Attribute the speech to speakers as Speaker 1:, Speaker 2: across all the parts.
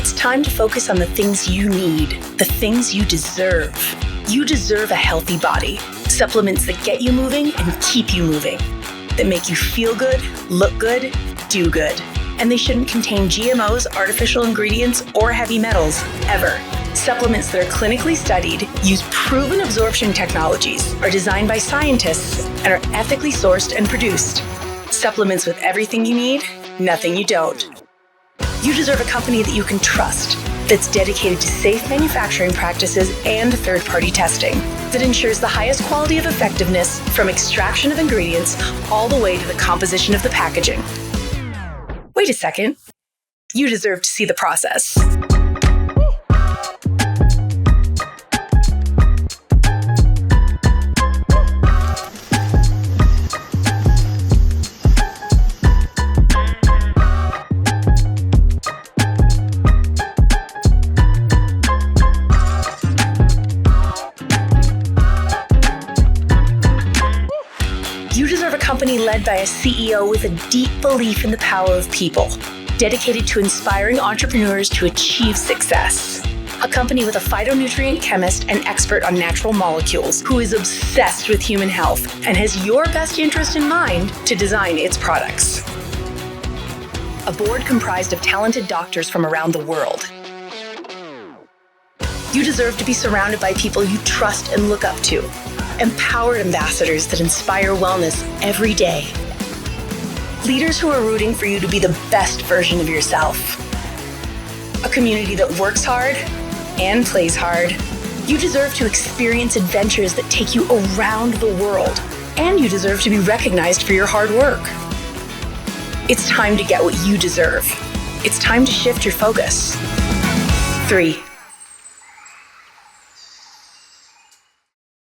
Speaker 1: It's time to focus on the things you need, the things you deserve. You deserve a healthy body, supplements that get you moving and keep you moving, that make you feel good, look good, do good. And they shouldn't contain GMOs, artificial ingredients, or heavy metals, ever. Supplements that are clinically studied, use proven absorption technologies, are designed by scientists, and are ethically sourced and produced. Supplements with everything you need, nothing you don't. You deserve a company that you can trust, that's dedicated to safe manufacturing practices and third-party testing, that ensures the highest quality of effectiveness from extraction of ingredients all the way to the composition of the packaging. Wait a second. You deserve to see the process. You deserve a company led by a CEO with a deep belief in the power of people, dedicated to inspiring entrepreneurs to achieve success. A company with a phytonutrient chemist and expert on natural molecules who is obsessed with human health and has your best interest in mind to design its products. A board comprised of talented doctors from around the world. You deserve to be surrounded by people you trust and look up to. Empowered ambassadors that inspire wellness every day. Leaders who are rooting for you to be the best version of yourself. A community that works hard and plays hard. You deserve to experience adventures that take you around the world. And you deserve to be recognized for your hard work. It's time to get what you deserve. It's time to shift your focus. 3.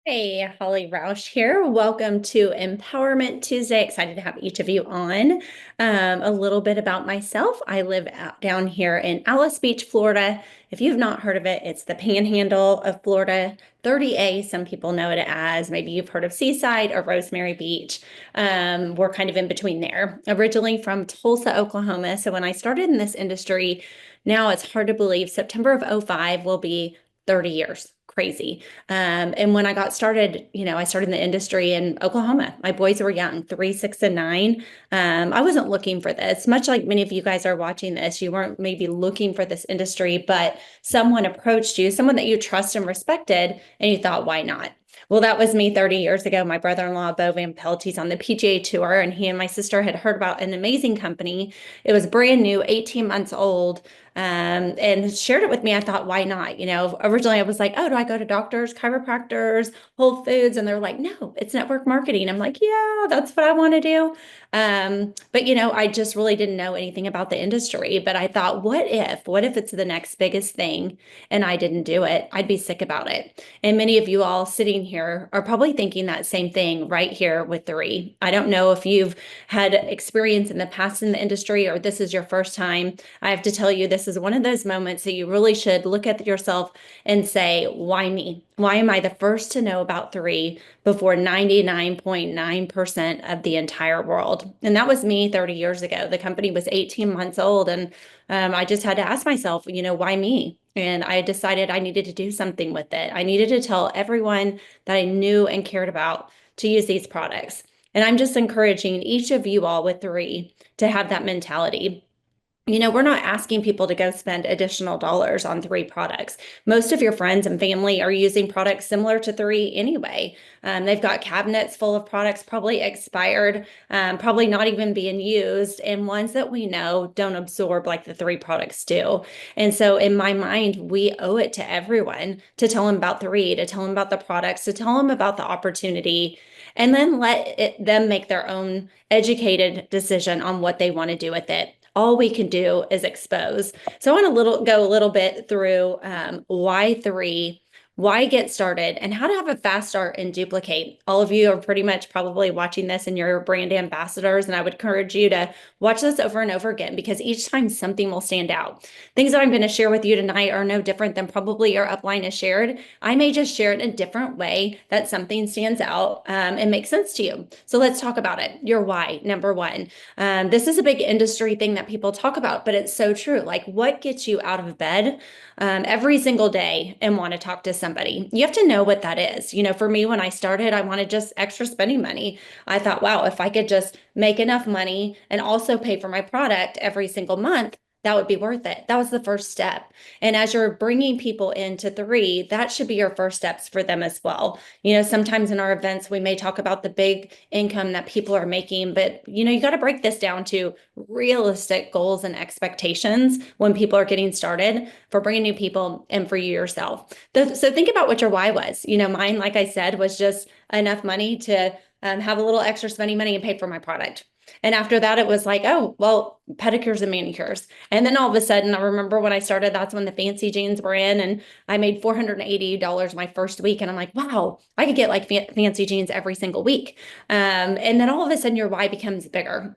Speaker 2: Hey, Holly Roush here. Welcome to Empowerment Tuesday. Excited to have each of you on. A little bit about myself. I live out down here in Alice Beach, Florida. If you've not heard of it, it's the panhandle of Florida, 30A. Some people know it as, maybe you've heard of Seaside or Rosemary Beach. We're kind of in between there. Originally from Tulsa, Oklahoma. So when I started in this industry, now it's hard to believe, September of 2005 will be 30 years. Crazy. And when I got started, I started in the industry in Oklahoma. My boys were young, 3, 6, and 9. I wasn't looking for this, much like many of you guys are watching this. You weren't maybe looking for this industry, but someone approached you, someone that you trust and respected, and you thought, why not? Well, that was me 30 years ago. My brother-in-law, Bo Van Pelt, he's on the PGA Tour, and he and my sister had heard about an amazing company. It was brand new, 18 months old, and shared it with me. I thought, why not? Originally I was like, oh, do I go to doctors, chiropractors, Whole Foods? And they're like, no, it's network marketing. I'm like, yeah, that's what I want to do. But I just really didn't know anything about the industry, but I thought, what if it's the next biggest thing and I didn't do it? I'd be sick about it. And many of you all sitting here are probably thinking that same thing right here with 3. I don't know if you've had experience in the past in the industry or this is your first time. I have to tell you, this is one of those moments that you really should look at yourself and say, why me? Why am I the first to know about 3 before 99.9% of the entire world? And that was me 30 years ago. The company was 18 months old, and I just had to ask myself, why me? And I decided I needed to do something with it. I needed to tell everyone that I knew and cared about to use these products. And I'm just encouraging each of you all with 3 to have that mentality. We're not asking people to go spend additional dollars on 3 products. Most of your friends and family are using products similar to 3 anyway. They've got cabinets full of products, probably expired, probably not even being used, and ones that we know don't absorb like the 3 products do. And so in my mind, we owe it to everyone to tell them about 3, to tell them about the products, to tell them about the opportunity, and then let them make their own educated decision on what they want to do with it. All we can do is expose. So I want to go a little bit through why 3, why get started, and how to have a fast start and duplicate. All of you are pretty much probably watching this and you're brand ambassadors, and I would encourage you to watch this over and over again because each time something will stand out. Things that I'm going to share with you tonight are no different than probably your upline has shared. I may just share it in a different way that something stands out and makes sense to you. So let's talk about it. Your why, number one. This is a big industry thing that people talk about, but it's so true. Like, what gets you out of bed every single day and want to talk to somebody? You have to know what that is. For me, when I started, I wanted just extra spending money. I thought, wow, if I could just make enough money and also pay for my product every single month, that would be worth it. That was the first step. And as you're bringing people into three, that should be your first steps for them as well. Sometimes in our events, we may talk about the big income that people are making, but you got to break this down to realistic goals and expectations when people are getting started for bringing new people and for you yourself. So think about what your why was. Mine, like I said, was just enough money to have a little extra spending money and pay for my product. And after that, it was like, oh, well, pedicures and manicures. And then all of a sudden, I remember when I started, that's when the fancy jeans were in, and I made $480 my first week. And I'm like, wow, I could get like fancy jeans every single week. And then all of a sudden, your why becomes bigger.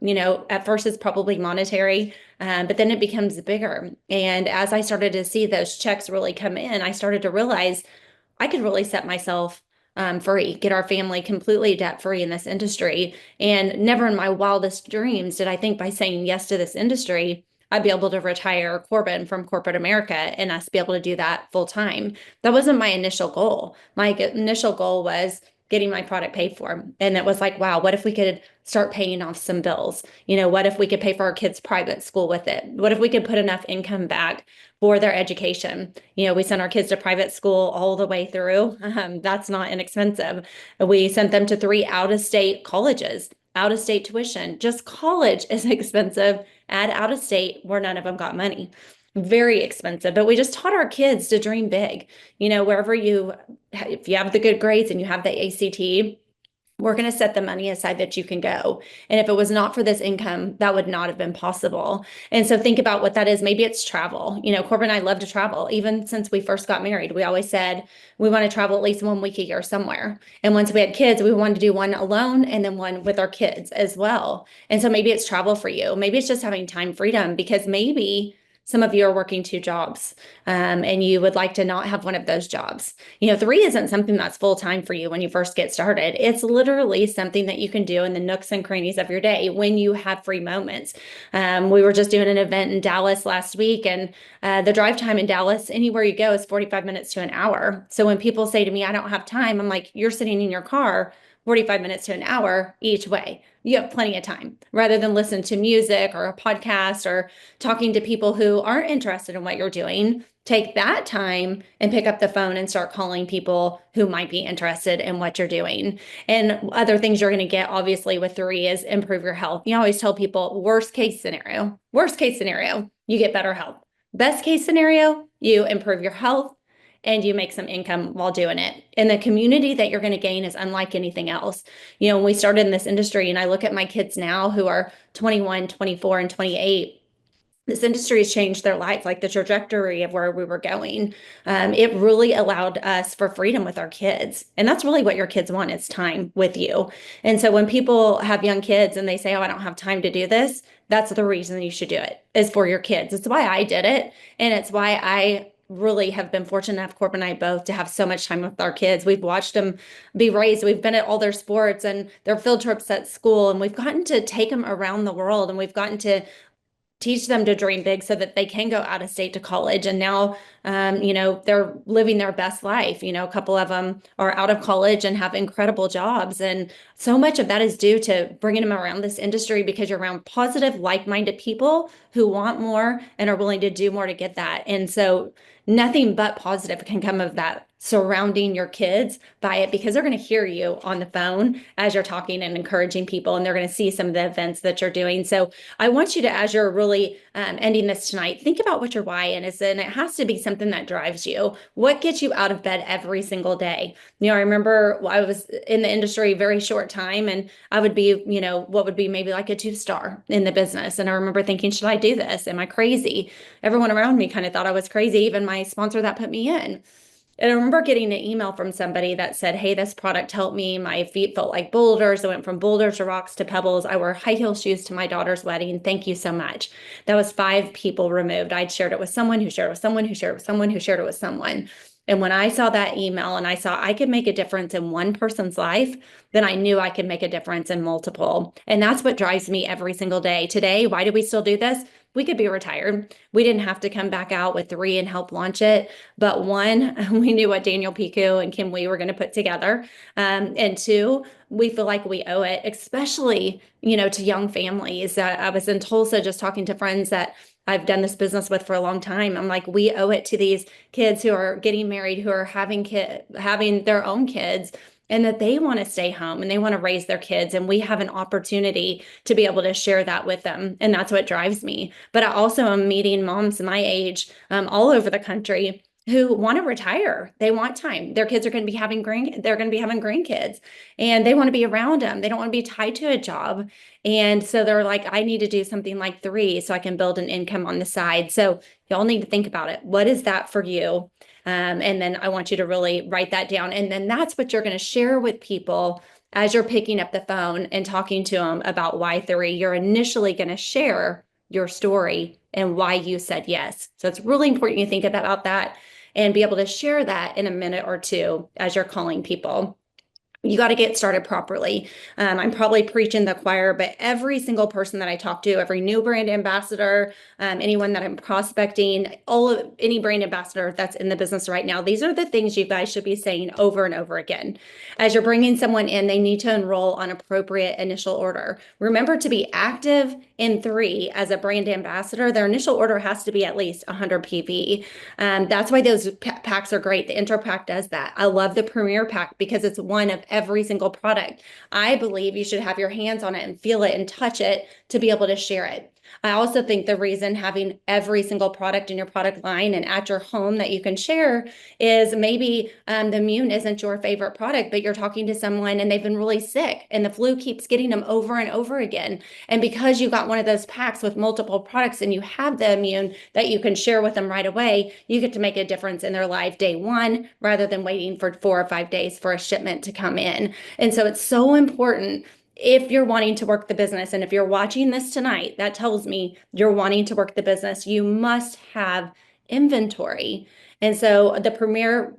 Speaker 2: At first, it's probably monetary, but then it becomes bigger. And as I started to see those checks really come in, I started to realize I could really set myself free, get our family completely debt free in this industry. And never in my wildest dreams did I think by saying yes to this industry, I'd be able to retire Corbin from corporate America and us be able to do that full time. That wasn't my initial goal. My initial goal was getting my product paid for. And it was like, wow, what if we could start paying off some bills? What if we could pay for our kids' private school with it? What if we could put enough income back for their education? We sent our kids to private school all the way through. That's not inexpensive. We sent them to 3 out-of-state colleges, out-of-state tuition. Just college is expensive. Add out-of-state where none of them got money. Very expensive, but we just taught our kids to dream big. Wherever if you have the good grades and you have the ACT, we're going to set the money aside that you can go. And if it was not for this income, that would not have been possible. And so think about what that is. Maybe it's travel. Corbin and I love to travel. Even since we first got married, we always said we want to travel at least 1 week a year somewhere. And once we had kids, we wanted to do one alone and then one with our kids as well. And so maybe it's travel for you. Maybe it's just having time freedom, because maybe some of you are working 2 jobs and you would like to not have one of those jobs. 3 isn't something that's full time for you when you first get started. It's literally something that you can do in the nooks and crannies of your day when you have free moments. We were just doing an event in Dallas last week, and the drive time in Dallas, anywhere you go, is 45 minutes to an hour. So when people say to me, I don't have time, I'm like, you're sitting in your car 45 minutes to an hour each way. You have plenty of time, rather than listen to music or a podcast or talking to people who aren't interested in what you're doing. Take that time and pick up the phone and start calling people who might be interested in what you're doing. And other things you're going to get, obviously, with 3 is improve your health. You always tell people worst case scenario, you get better health. Best case scenario, you improve your health and you make some income while doing it. And the community that you're going to gain is unlike anything else. When we started in this industry, and I look at my kids now who are 21, 24, and 28, this industry has changed their life, like the trajectory of where we were going. It really allowed us for freedom with our kids. And that's really what your kids want, is time with you. And so when people have young kids and they say, oh, I don't have time to do this, that's the reason you should do it, is for your kids. It's why I did it. And it's why I really have been fortunate enough, Corbin and I both, to have so much time with our kids. We've watched them be raised. We've been at all their sports and their field trips at school, and we've gotten to take them around the world, and we've gotten to teach them to dream big so that they can go out of state to college. And now, they're living their best life. A couple of them are out of college and have incredible jobs. And so much of that is due to bringing them around this industry, because you're around positive, like-minded people who want more and are willing to do more to get that. And so nothing but positive can come of that, surrounding your kids by it, because they're going to hear you on the phone as you're talking and encouraging people, and they're going to see some of the events that you're doing. So I want you to, as you're really ending this tonight, think about what your why is, and it has to be something that drives you. What gets you out of bed every single day? I remember I was in the industry a very short time, and I would be, what would be maybe like a 2-star in the business. And I remember thinking, should I do this? Am I crazy? Everyone around me kind of thought I was crazy, even my sponsor that put me in. And I remember getting an email from somebody that said, hey, this product helped me. My feet felt like boulders. I went from boulders to rocks to pebbles. I wore high heel shoes to my daughter's wedding. Thank you so much. That was 5 people removed. I'd shared it with someone who shared it with someone who shared it with someone who shared it with someone. And when I saw that email and I saw I could make a difference in one person's life, then I knew I could make a difference in multiple. And that's what drives me every single day. Today, why do we still do this? We could be retired. We didn't have to come back out with 3 and help launch it. But one, we knew what Daniel Piku and Kim Wee were going to put together. And 2, we feel like we owe it, especially, to young families. I was in Tulsa just talking to friends that I've done this business with for a long time. I'm like, we owe it to these kids who are getting married, who are having their own kids, and that they want to stay home and they want to raise their kids. And we have an opportunity to be able to share that with them. And that's what drives me. But I also am meeting moms my age all over the country who want to retire. They want time. Their kids are going to be they're going to be having grandkids, and they want to be around them. They don't want to be tied to a job. And so they're like, I need to do something like 3 so I can build an income on the side. So y'all need to think about it. What is that for you? And then I want you to really write that down. And then that's what you're going to share with people as you're picking up the phone and talking to them about why 3. You're initially going to share your story and why you said yes. So it's really important you think about that and be able to share that in a minute or 2 as you're calling people. You got to get started properly. I'm probably preaching the choir, but every single person that I talk to, every new brand ambassador, anyone that I'm prospecting, any brand ambassador that's in the business right now, these are the things you guys should be saying over and over again. As you're bringing someone in, they need to enroll on appropriate initial order. Remember to be active in 3 as a brand ambassador. Their initial order has to be at least 100 PV. That's why those packs are great. The intro pack does that. I love the premier pack because it's one of every single product. I believe you should have your hands on it and feel it and touch it to be able to share it. I also think the reason having every single product in your product line and at your home that you can share is maybe the immune isn't your favorite product, but you're talking to someone and they've been really sick and the flu keeps getting them over and over again. And because you got one of those packs with multiple products and you have the immune that you can share with them right away, you get to make a difference in their life day 1 rather than waiting for 4 or 5 days for a shipment to come in. And so it's so important. If you're wanting to work the business, and if you're watching this tonight, that tells me you're wanting to work the business, you must have inventory. And so the Premier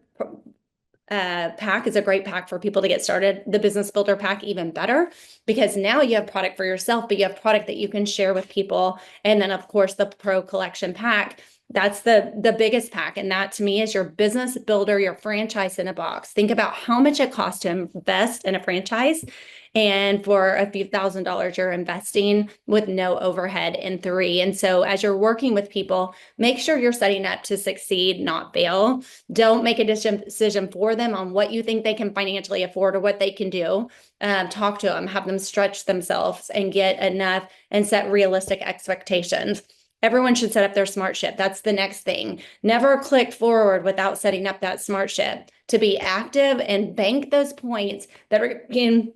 Speaker 2: pack is a great pack for people to get started. The Business Builder pack, even better, because now you have product for yourself, but you have product that you can share with people. And then, of course, the Pro Collection pack. That's the biggest pack. And that to me is your business builder, your franchise in a box. Think about how much it costs to invest in a franchise. And for a few $1,000s, you're investing with no overhead in 3. And so as you're working with people, make sure you're setting up to succeed, not fail. Don't make a decision for them on what you think they can financially afford or what they can do. Talk to them, have them stretch themselves and get enough and set realistic expectations. Everyone should set up their smart ship. That's the next thing. Never click forward without setting up that smart ship to be active and bank those points that are being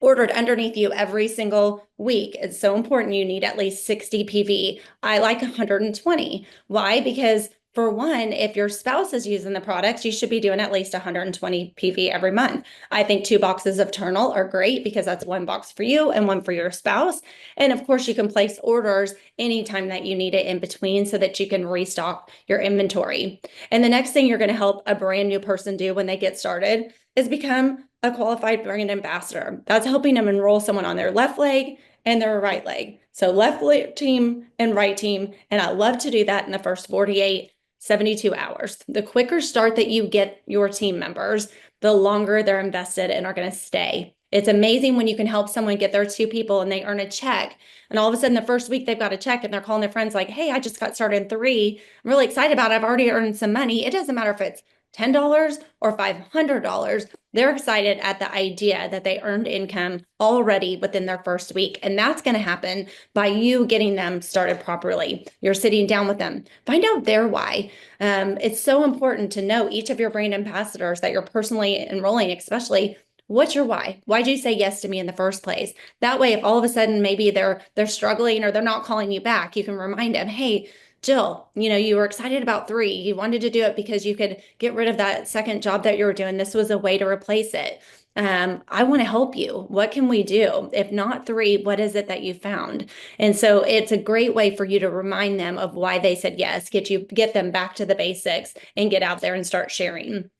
Speaker 2: ordered underneath you every single week. It's so important. You need at least 60 PV. I like 120. Why? Because for one, if your spouse is using the products, you should be doing at least 120 PV every month. I think 2 boxes of Turnal are great because that's 1 box for you and 1 for your spouse. And of course, you can place orders anytime that you need it in between so that you can restock your inventory. And the next thing you're going to help a brand new person do when they get started is become a qualified brand ambassador. That's helping them enroll someone on their left leg and their right leg. So left team and right team. And I love to do that in the first 48 72 hours. The quicker start that you get your team members, the longer they're invested and are going to stay. It's amazing when you can help someone get their 2 people and they earn a check. And all of a sudden, the first week they've got a check and they're calling their friends like, hey, I just got started in 3. I'm really excited about it. I've already earned some money. It doesn't matter if it's $10 or $500. They're excited at the idea that they earned income already within their first week. And that's going to happen by you getting them started properly. You're sitting down with them. Find out their why. It's so important to know each of your brand ambassadors that you're personally enrolling, especially what's your why? Why'd you say yes to me in the first place? That way, if all of a sudden maybe they're struggling or they're not calling you back, you can remind them, hey, Jill, you were excited about three. You wanted to do it because you could get rid of that second job that you were doing. This was a way to replace it. I want to help you. What can we do? If not three, what is it that you found? And so it's a great way for you to remind them of why they said yes, get them back to the basics and get out there and start sharing.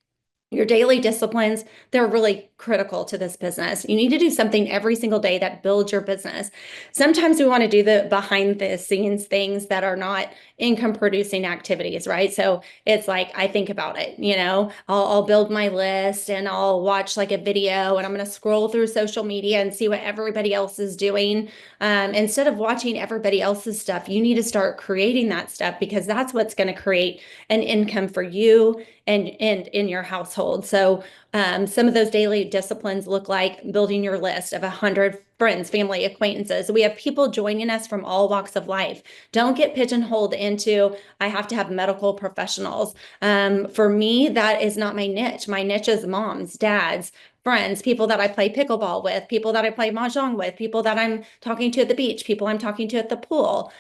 Speaker 2: Your daily disciplines, they're really critical to this business. You need to do something every single day that builds your business. Sometimes we want to do the behind the scenes things that are not income producing activities, right? So it's like, I think about it, I'll build my list and I'll watch like a video and I'm going to scroll through social media and see what everybody else is doing. Instead of watching everybody else's stuff, you need to start creating that stuff because that's what's going to create an income for you and in your household. So some of those daily disciplines look like building your list of 100 friends, family, acquaintances. We have people joining us from all walks of life. Don't get pigeonholed into, I have to have medical professionals. For me, that is not my niche. My niche is moms, dads, friends, people that I play pickleball with, people that I play mahjong with, people that I'm talking to at the beach, people I'm talking to at the pool,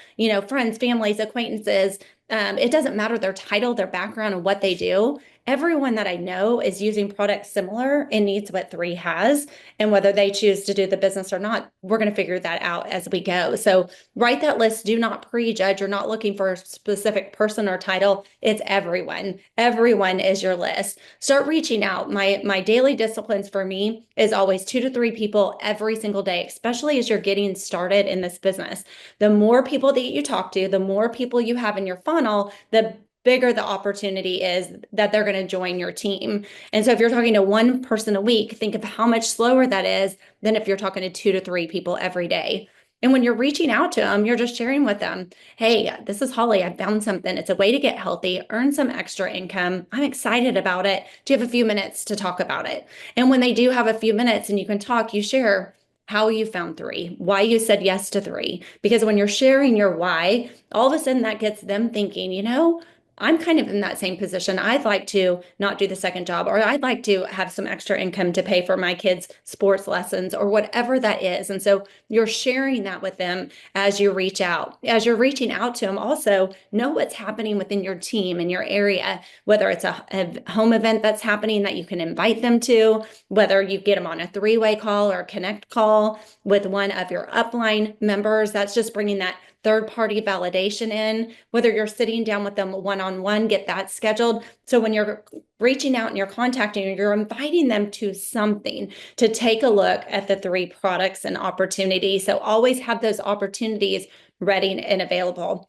Speaker 2: friends, families, acquaintances. It doesn't matter their title, their background, and what they do. Everyone that I know is using products similar and needs what three has. And whether they choose to do the business or not, we're going to figure that out as we go. So write that list. Do not prejudge. You're not looking for a specific person or title. It's everyone. Everyone is your list. Start reaching out. My daily disciplines for me is always 2 to 3 people every single day, especially as you're getting started in this business. The more people that you talk to, the more people you have in your funnel, the bigger the opportunity is that they're going to join your team. And so if you're talking to one person a week, think of how much slower that is than if you're talking to 2 to 3 people every day. And when you're reaching out to them, you're just sharing with them, hey, this is Holly. I found something. It's a way to get healthy, earn some extra income. I'm excited about it. Do you have a few minutes to talk about it? And when they do have a few minutes and you can talk, you share how you found three, why you said yes to three. Because when you're sharing your why, all of a sudden that gets them thinking, I'm kind of in that same position. I'd like to not do the second job, or I'd like to have some extra income to pay for my kids' sports lessons or whatever that is. And so you're sharing that with them as you reach out. As you're reaching out to them, also know what's happening within your team in your area, whether it's a home event that's happening that you can invite them to, whether you get them on a three-way call or a connect call with one of your upline members. That's just bringing that third-party validation in, whether you're sitting down with them one-on-one, get that scheduled. So when you're reaching out and you're contacting, you're inviting them to something to take a look at the three products and opportunities. So always have those opportunities ready and available.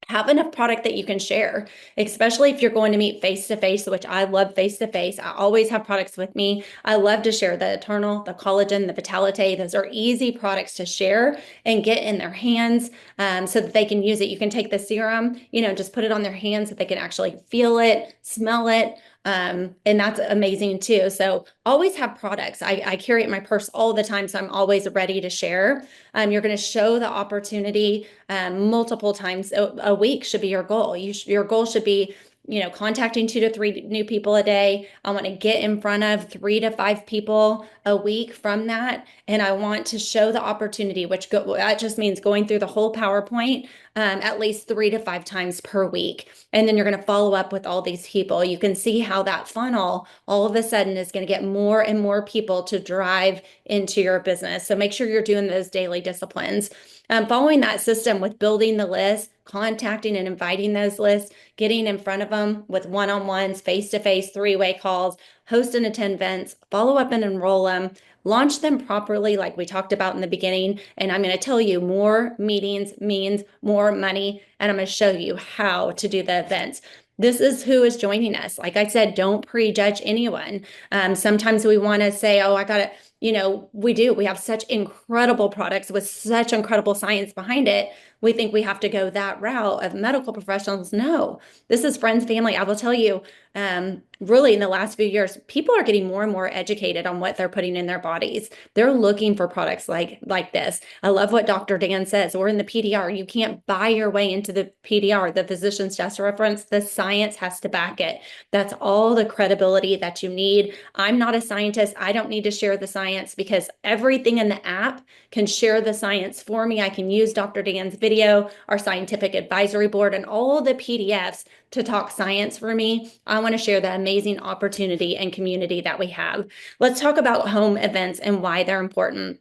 Speaker 2: Have enough product that you can share, especially if you're going to meet face-to-face, which I love face-to-face. I always have products with me. I love to share the Eternal, the Collagen, the Vitality. Those are easy products to share and get in their hands so that they can use it. You can take the serum, just put it on their hands so they can actually feel it, smell it. And that's amazing too. So always have products. I carry it in my purse all the time. So I'm always ready to share. You're going to show the opportunity multiple times a week should be your goal. Your goal should be, contacting 2 to 3 new people a day. I want to get in front of 3 to 5 people a week from that. And I want to show the opportunity, that just means going through the whole PowerPoint at least 3 to 5 times per week. And then you're going to follow up with all these people. You can see how that funnel all of a sudden is going to get more and more people to drive into your business. So make sure you're doing those daily disciplines. Following that system with building the list, contacting and inviting those lists, getting in front of them with one-on-ones, face-to-face, three-way calls, host and attend events, follow up and enroll them, launch them properly like we talked about in the beginning. And I'm going to tell you more meetings means more money. And I'm going to show you how to do the events. This is who is joining us. Like I said, don't prejudge anyone. Sometimes we want to say, oh, I got it. We do. We have such incredible products with such incredible science behind it. We think we have to go that route of medical professionals. No, this is friends, family. I will tell you, really in the last few years, people are getting more and more educated on what they're putting in their bodies. They're looking for products like this. I love what Dr. Dan says. We're in the PDR. You can't buy your way into the PDR, the physician's desk reference. The science has to back it. That's all the credibility that you need. I'm not a scientist. I don't need to share the science because everything in the app can share the science for me. I can use Dr. Dan's video video, our scientific advisory board, and all the PDFs to talk science for me, I want to share the amazing opportunity and community that we have. Let's talk about home events and why they're important.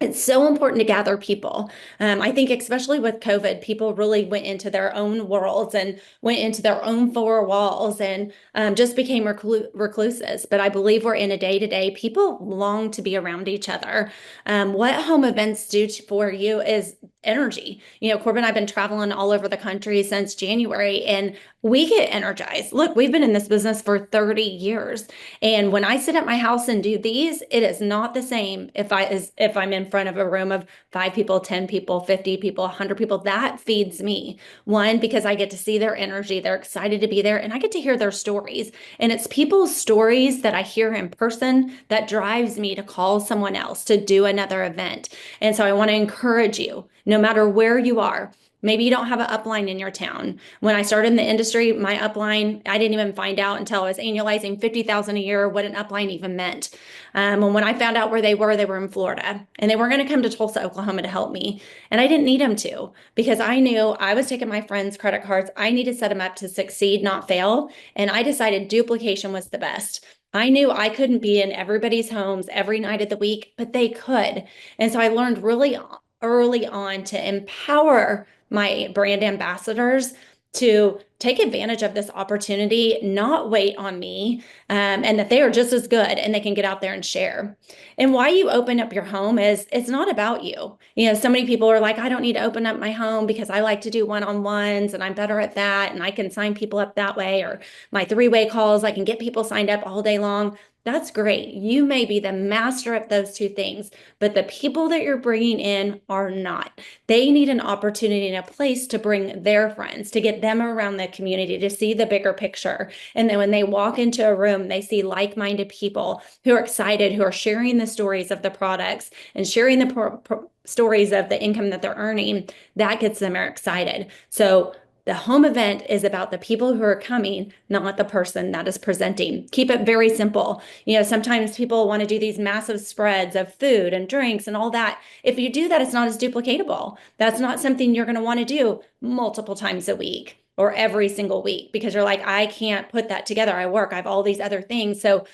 Speaker 2: It's so important to gather people. I think especially with COVID, people really went into their own worlds and went into their own four walls and just became recluses. But I believe we're in a day-to-day, people long to be around each other. What home events do for you is energy. Corbin and I've been traveling all over the country since January, and we get energized. Look, we've been in this business for 30 years. And when I sit at my house and do these, it is not the same if I'm in front of a room of 5 people, 10 people, 50 people, 100 people. That feeds me. One, because I get to see their energy, they're excited to be there, and I get to hear their stories. And it's people's stories that I hear in person that drives me to call someone else to do another event. And so I want to encourage you, no matter where you are. Maybe you don't have an upline in your town. When I started in the industry, my upline, I didn't even find out until I was annualizing 50,000 a year what an upline even meant. And when I found out where they were in Florida, and they weren't going to come to Tulsa, Oklahoma to help me. And I didn't need them to, because I knew I was taking my friends' credit cards. I need to set them up to succeed, not fail. And I decided duplication was the best. I knew I couldn't be in everybody's homes every night of the week, but they could. And so I learned really early on to empower my brand ambassadors to take advantage of this opportunity, not wait on me, and that they are just as good and they can get out there and share. And why you open up your home is it's not about you. So many people are like, I don't need to open up my home because I like to do one-on-ones and I'm better at that and I can sign people up that way, or my 3-way calls, I can get people signed up all day long. That's great. You may be the master of those two things, but the people that you're bringing in are not. They need an opportunity and a place to bring their friends, to get them around the community, to see the bigger picture. And then when they walk into a room, they see like-minded people who are excited, who are sharing the stories of the products and sharing the stories of the income that they're earning. That gets them excited. So the home event is about the people who are coming, not the person that is presenting. Keep it very simple. Sometimes people want to do these massive spreads of food and drinks and all that. If you do that, it's not as duplicatable. That's not something you're going to want to do multiple times a week or every single week, because you're like, I can't put that together. I have all these other things. So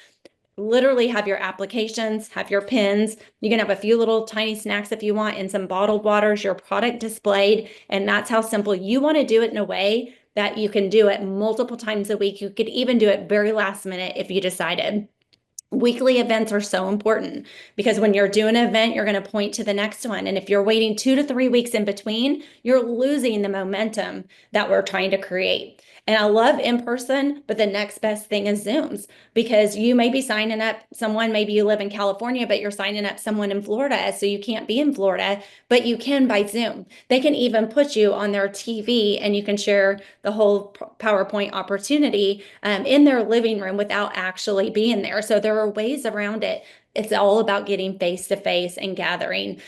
Speaker 2: literally have your applications, have your pins. You can have a few little tiny snacks if you want, and some bottled waters, your product displayed. And that's how simple you want to do it, in a way that you can do it multiple times a week. You could even do it very last minute if you decided. Weekly events are so important, because when you're doing an event, you're going to point to the next one. And if you're waiting 2 to 3 weeks in between, you're losing the momentum that we're trying to create. And I love in person, but the next best thing is Zooms, because you may be signing up someone, maybe you live in California, but you're signing up someone in Florida. So you can't be in Florida, but you can by Zoom. They can even put you on their TV and you can share the whole PowerPoint opportunity in their living room without actually being there. So there are ways around it. It's all about getting face to face and gathering.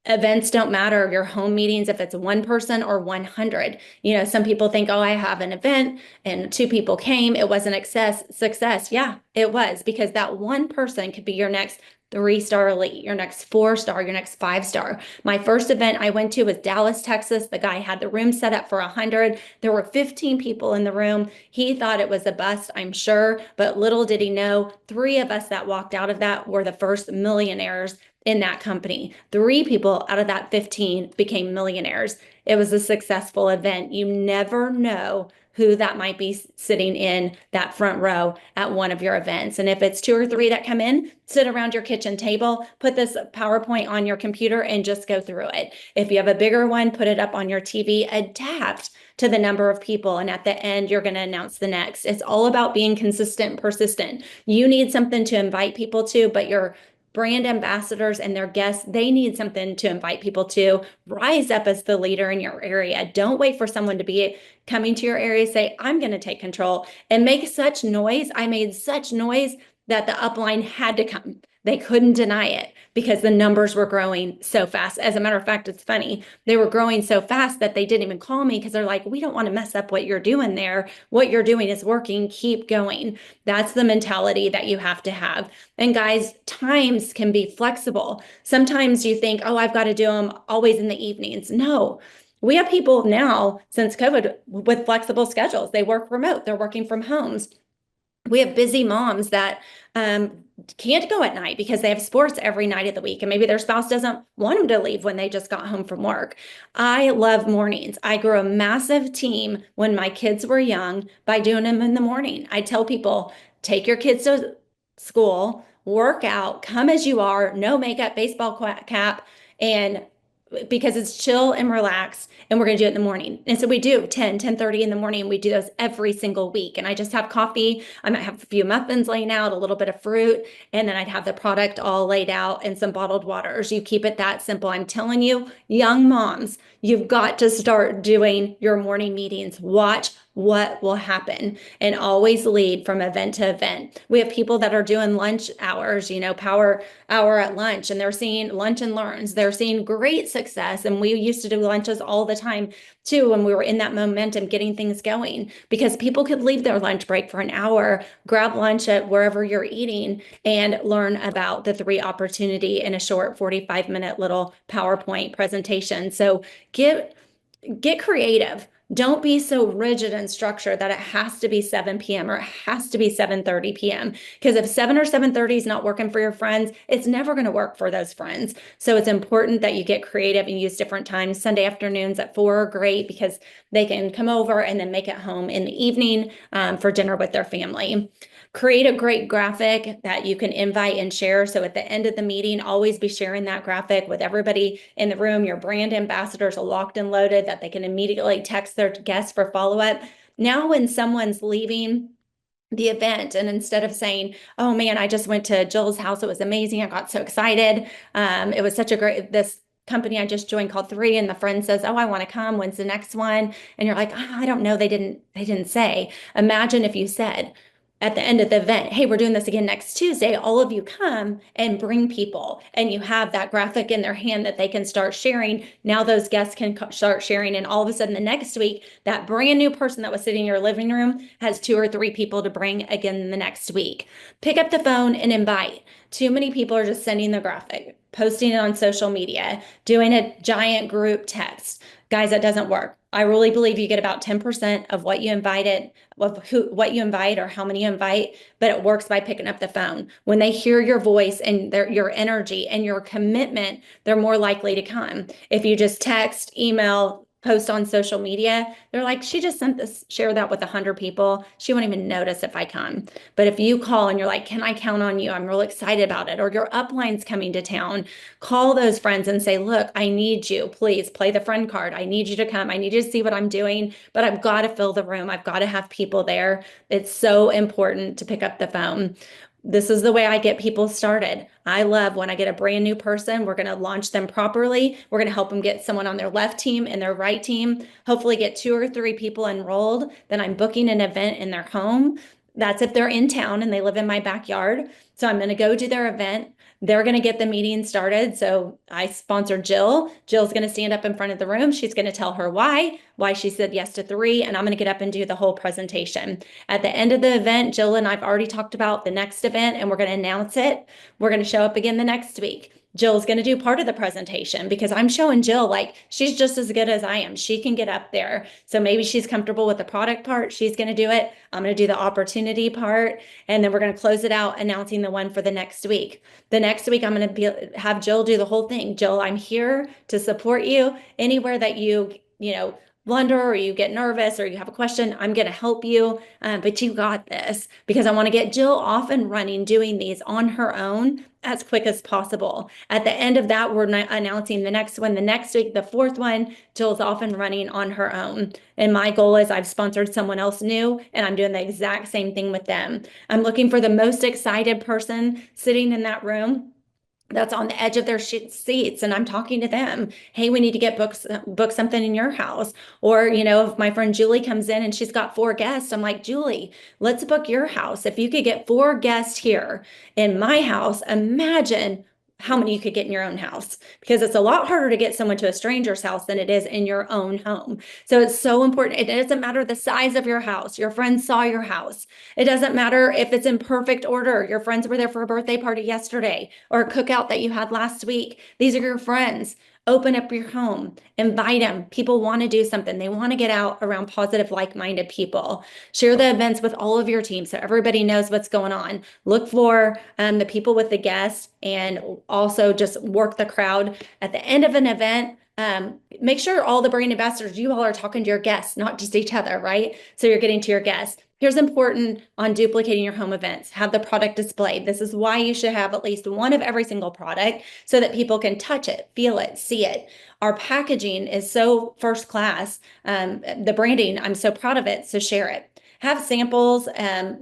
Speaker 2: Events don't matter, your home meetings, if it's one person or 100. Some people think, oh, I have an event and 2 people came, it wasn't success. Yeah, it was, because that one person could be your next 3-star elite, your next 4-star, your next 5-star. My first event I went to was Dallas, Texas. The guy had the room set up for 100. There were 15 people in the room. He thought it was a bust, I'm sure, but little did he know, 3 of us that walked out of that were the first millionaires in that company. 3 people out of that 15 became millionaires. It was a successful event. You never know who that might be sitting in that front row at one of your events. And if it's 2 or 3 that come in, sit around your kitchen table, put this PowerPoint on your computer and just go through it. If you have a bigger one, put it up on your TV, adapt to the number of people. And at the end, you're going to announce the next. It's all about being consistent, persistent. You need something to invite people to, but your brand ambassadors and their guests, they need something to invite people to. Rise up as the leader in your area. Don't wait for someone to be coming to your area. Say, I'm going to take control, and make such noise. I made such noise that the upline had to come. They couldn't deny it, because the numbers were growing so fast. As a matter of fact, it's funny. They were growing so fast that they didn't even call me, because they're like, we don't want to mess up what you're doing there. What you're doing is working. Keep going. That's the mentality that you have to have. And guys, times can be flexible. Sometimes you think, oh, I've got to do them always in the evenings. No. We have people now since COVID with flexible schedules. They work remote, they're working from homes. We have busy moms that can't go at night because they have sports every night of the week, and maybe their spouse doesn't want them to leave when they just got home from work. I love mornings. I grew a massive team when my kids were young by doing them in the morning. I tell people, take your kids to school, work out, come as you are, no makeup, baseball cap, and because it's chill and relaxed, and we're going to do it in the morning. And so we do 10:30 in the morning. We do those every single week. And I just have coffee. I might have a few muffins laying out, a little bit of fruit, and then I'd have the product all laid out and some bottled waters. You keep it that simple. I'm telling you, young moms, you've got to start doing your morning meetings. Watch what will happen, and always lead from event to event. We have people that are doing lunch hours, power hour at lunch, and they're seeing lunch and learns. They're seeing great success. And we used to do lunches all the time too when we were in that momentum getting things going, because people could leave their lunch break for an hour, grab lunch at wherever you're eating, and learn about the 3 opportunity in a short 45-minute little PowerPoint presentation. So get creative. Don't be so rigid and structured that it has to be 7 p.m. or it has to be 7:30 p.m. Because if 7 or 7:30 is not working for your friends, it's never going to work for those friends. So it's important that you get creative and use different times. Sunday afternoons at 4 are great because they can come over and then make it home in the evening for dinner with their family. Create a great graphic that you can invite and share. So at the end of the meeting, always be sharing that graphic with everybody in the room. Your brand ambassadors are locked and loaded that they can immediately text their guests for follow-up. Now, when someone's leaving the event, and instead of saying, oh man, I just went to Jill's house, it was amazing, I got so excited, it was such a great, this company I just joined called 3, and the friend says, oh, I want to come, when's the next one? And you're like, oh, I don't know, they didn't say. Imagine if you said at the end of the event, hey, we're doing this again next Tuesday, all of you come and bring people, and you have that graphic in their hand that they can start sharing. Now those guests can start sharing, and all of a sudden the next week, that brand new person that was sitting in your living room has 2 or 3 people to bring again the next week. Pick up the phone and invite. Too many people are just sending the graphic, posting it on social media, doing a giant group text. Guys, that doesn't work. I really believe you get about 10% of what you invited, what you invite or how many you invite, but it works by picking up the phone. When they hear your voice and your energy and your commitment, they're more likely to come. If you just text, email, post on social media, they're like, she just sent this, share that with 100 people. She won't even notice if I come. But if you call and you're like, can I count on you? I'm really excited about it. Or your upline's coming to town, call those friends and say, look, I need you. Please play the friend card. I need you to come. I need you to see what I'm doing, but I've got to fill the room. I've got to have people there. It's so important to pick up the phone. This is the way I get people started. I love when I get a brand new person, we're going to launch them properly. We're going to help them get someone on their left team and their right team, hopefully get 2 or 3 people enrolled. Then I'm booking an event in their home. That's if they're in town and they live in my backyard. So I'm going to go to their event. They're going to get the meeting started. So I sponsored Jill. Jill's going to stand up in front of the room. She's going to tell her why she said yes to 3, and I'm going to get up and do the whole presentation. At the end of the event, Jill and I've already talked about the next event, and we're going to announce it. We're going to show up again the next week. Jill's going to do part of the presentation because I'm showing Jill like she's just as good as I am. She can get up there. So maybe she's comfortable with the product part. She's going to do it. I'm going to do the opportunity part. And then we're going to close it out announcing the one for the next week. The next week, I'm going to have Jill do the whole thing. Jill, I'm here to support you anywhere that you blunder or you get nervous or you have a question. I'm going to help you, but you got this, because I want to get Jill off and running doing these on her own as quick as possible. At the end of that, we're announcing the next one. The next week, the 4th one, Jill's off and running on her own. And my goal is I've sponsored someone else new, and I'm doing the exact same thing with them. I'm looking for the most excited person sitting in that room that's on the edge of their seats, and I'm talking to them. Hey, we need to get book something in your house. Or, if my friend Julie comes in and she's got 4 guests, I'm like, Julie, let's book your house. If you could get 4 guests here in my house, imagine how many you could get in your own house, because it's a lot harder to get someone to a stranger's house than it is in your own home. So it's so important. It doesn't matter the size of your house. Your friends saw your house. It doesn't matter if it's in perfect order. Your friends were there for a birthday party yesterday or a cookout that you had last week. These are your friends. Open up your home, invite them. People want to do something. They want to get out around positive, like-minded people. Share the events with all of your team so everybody knows what's going on. Look for the people with the guests and also just work the crowd. At the end of an event, make sure all the brand ambassadors, you all are talking to your guests, not just each other, right? So you're getting to your guests. Here's important on duplicating your home events. Have the product displayed. This is why you should have at least one of every single product so that people can touch it, feel it, see it. Our packaging is so first class. The branding, I'm so proud of it. So share it. Have samples.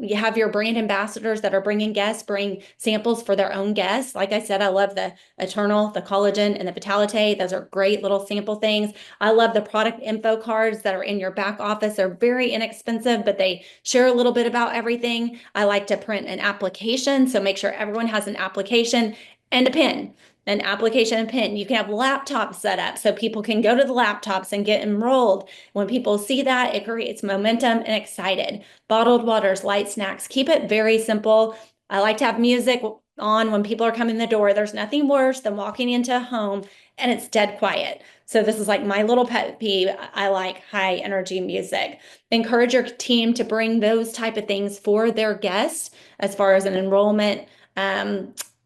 Speaker 2: You have your brand ambassadors that are bringing guests, bring samples for their own guests. Like I said, I love the Eternal, the collagen, and the Vitalite. Those are great little sample things. I love the product info cards that are in your back office. They're very inexpensive, but they share a little bit about everything. I like to print an application, so make sure everyone has an application and a pen. An application and pen. You can have laptops set up so people can go to the laptops and get enrolled. When people see that, it creates momentum and excited. Bottled waters, light snacks. Keep it very simple. I like to have music on when people are coming in the door. There's nothing worse than walking into a home and it's dead quiet. So this is like my little pet peeve. I like high energy music. Encourage your team to bring those type of things for their guests as far as an enrollment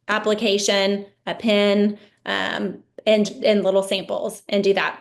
Speaker 2: application, a pen, and little samples, and do that.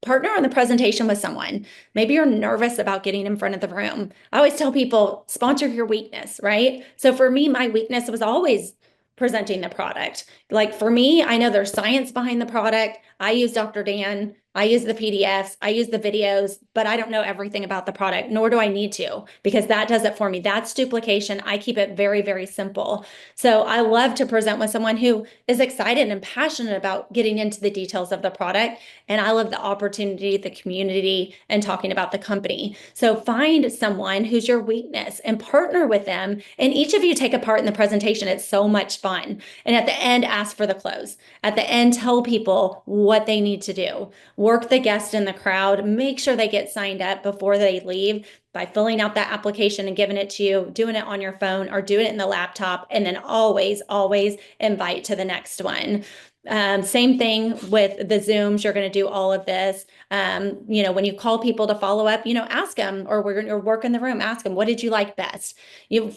Speaker 2: Partner on the presentation with someone. Maybe you're nervous about getting in front of the room. I always tell people, sponsor your weakness, right? So for me, my weakness was always presenting the product. Like for me, I know there's science behind the product. I use Dr. Dan. I use the PDFs. I use the videos, but I don't know everything about the product, nor do I need to, because that does it for me. That's duplication. I keep it very, very simple. So I love to present with someone who is excited and passionate about getting into the details of the product. And I love the opportunity, the community, and talking about the company. So find someone who's your weakness and partner with them. And each of you take a part in the presentation. It's so much fun. And at the end, ask for the close. At the end, tell people what they need to do. Work the guest in the crowd. Make sure they get signed up before they leave by filling out that application and giving it to you, doing it on your phone or doing it in the laptop, and then always, always invite to the next one. Same thing with the Zooms. You're going to do all of this. When you call people to follow up, ask them, or we're going to work in the room, ask them, what did you like best?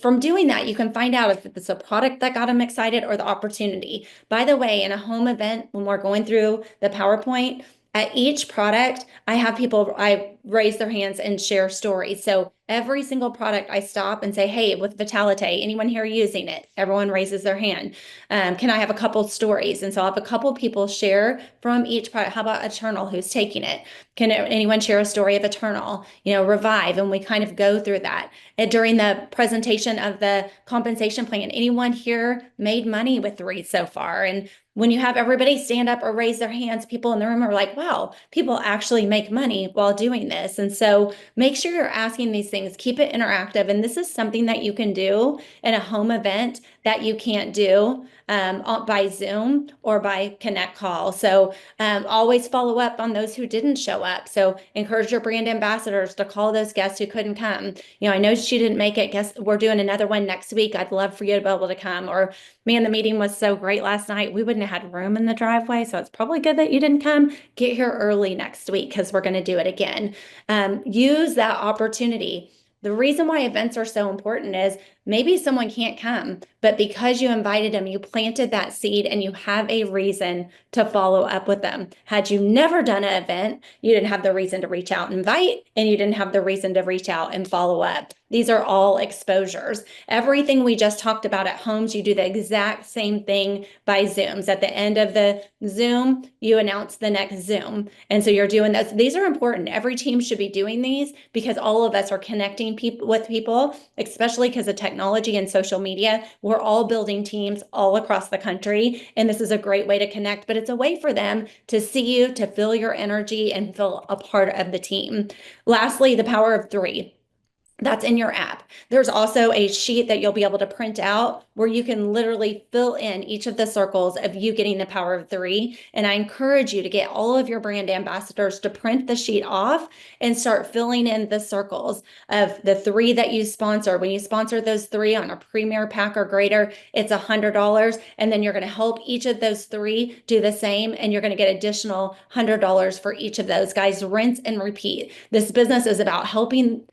Speaker 2: From doing that, you can find out if it's a product that got them excited or the opportunity. By the way, in a home event, when we're going through the PowerPoint, at each product, I raise their hands and share stories. So every single product I stop and say, hey, with Vitalite, anyone here using it? Everyone raises their hand. Can I have a couple stories? And so I'll have a couple people share from each product. How about Eternal, who's taking it? Can anyone share a story of Eternal? Revive, and we kind of go through that. And during the presentation of the compensation plan, anyone here made money with Read so far? And when you have everybody stand up or raise their hands, people in the room are like, wow, people actually make money while doing this. And so make sure you're asking these things, keep it interactive. And this is something that you can do in a home event that you can't do by Zoom or by Connect Call. So always follow up on those who didn't show up. So encourage your brand ambassadors to call those guests who couldn't come. I know she didn't make it. Guess we're doing another one next week. I'd love for you to be able to come. Or man, the meeting was so great last night. We wouldn't have had room in the driveway. So it's probably good that you didn't come. Get here early next week because we're going to do it again. Use that opportunity. The reason why events are so important is maybe someone can't come, but because you invited them, you planted that seed and you have a reason to follow up with them. Had you never done an event, you didn't have the reason to reach out and invite, and you didn't have the reason to reach out and follow up. These are all exposures. Everything we just talked about at homes, you do the exact same thing by Zooms. At the end of the Zoom, you announce the next Zoom. And so you're doing those. These are important. Every team should be doing these because all of us are connecting with people, especially because of technology and social media. We're all building teams all across the country. And this is a great way to connect, but it's a way for them to see you, to feel your energy and feel a part of the team. Lastly, the power of three. That's in your app. There's also a sheet that you'll be able to print out where you can literally fill in each of the circles of you getting the power of three. And I encourage you to get all of your brand ambassadors to print the sheet off and start filling in the circles of the three that you sponsor. When you sponsor those three on a premier pack or greater, it's $100. And then you're going to help each of those three do the same. And you're going to get additional $100 for each of those. Guys, rinse and repeat. This business is about helping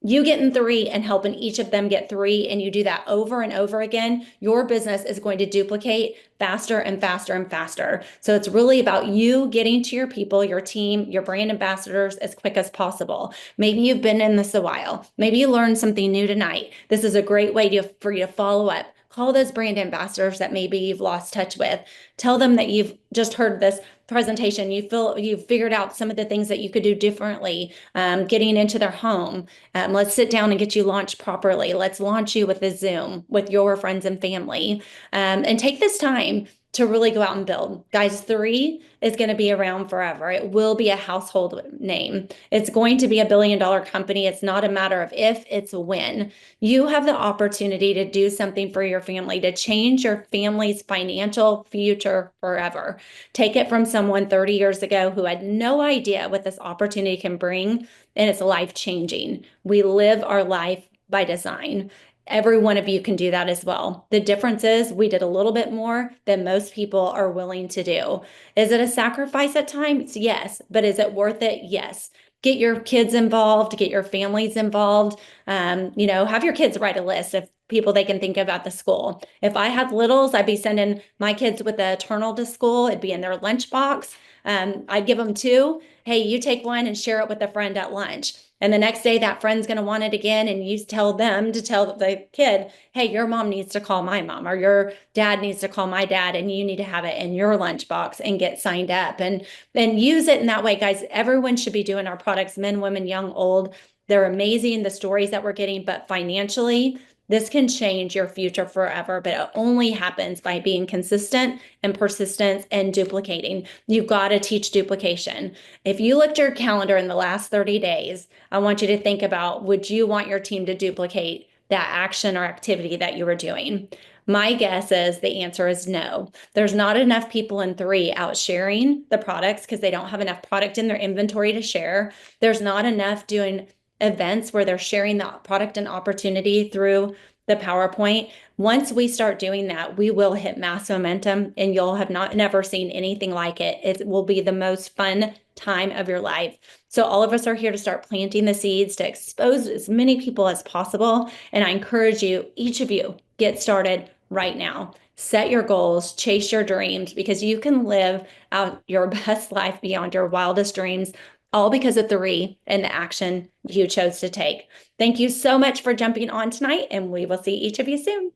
Speaker 2: you getting three and helping each of them get three, and you do that over and over again, your business is going to duplicate faster and faster and faster. So it's really about you getting to your people, your team, your brand ambassadors as quick as possible. Maybe you've been in this a while. Maybe you learned something new tonight. This is a great way for you to follow up. Call those brand ambassadors that maybe you've lost touch with. Tell them that you've just heard this presentation. You've figured out some of the things that you could do differently, getting into their home. Let's sit down and get you launched properly. Let's launch you with a Zoom with your friends and family, and take this time to really go out and build. Guys, three is going to be around forever. It will be a household name. It's going to be a billion-dollar company. It's not a matter of if, it's when. You have the opportunity to do something for your family, to change your family's financial future forever. Take it from someone 30 years ago who had no idea what this opportunity can bring, and it's life-changing. We live our life by design. Every one of you can do that as well. The difference is we did a little bit more than most people are willing to do. Is it a sacrifice at times? Yes. But is it worth it? Yes. Get your kids involved, get your families involved. Have your kids write a list of people they can think of at the school. If I had littles, I'd be sending my kids with the Eternal to school. It'd be in their lunchbox. I'd give them two. Hey, you take one and share it with a friend at lunch. And the next day, that friend's going to want it again. And you tell them to tell the kid, hey, your mom needs to call my mom, or your dad needs to call my dad, and you need to have it in your lunchbox and get signed up and use it in that way. Guys, everyone should be doing our products, men, women, young, old. They're amazing, the stories that we're getting, but financially, this can change your future forever, but it only happens by being consistent and persistent and duplicating. You've got to teach duplication. If you looked at your calendar in the last 30 days, I want you to think about, would you want your team to duplicate that action or activity that you were doing? My guess is the answer is no. There's not enough people in three out sharing the products because they don't have enough product in their inventory to share. There's not enough doing events where they're sharing the product and opportunity through the PowerPoint. Once we start doing that, we will hit mass momentum, and you'll have never seen anything like it. It will be the most fun time of your life. So all of us are here to start planting the seeds to expose as many people as possible. And I encourage you, each of you, get started right now. Set your goals, chase your dreams, because you can live out your best life beyond your wildest dreams, all because of three and the action you chose to take. Thank you so much for jumping on tonight, and we will see each of you soon.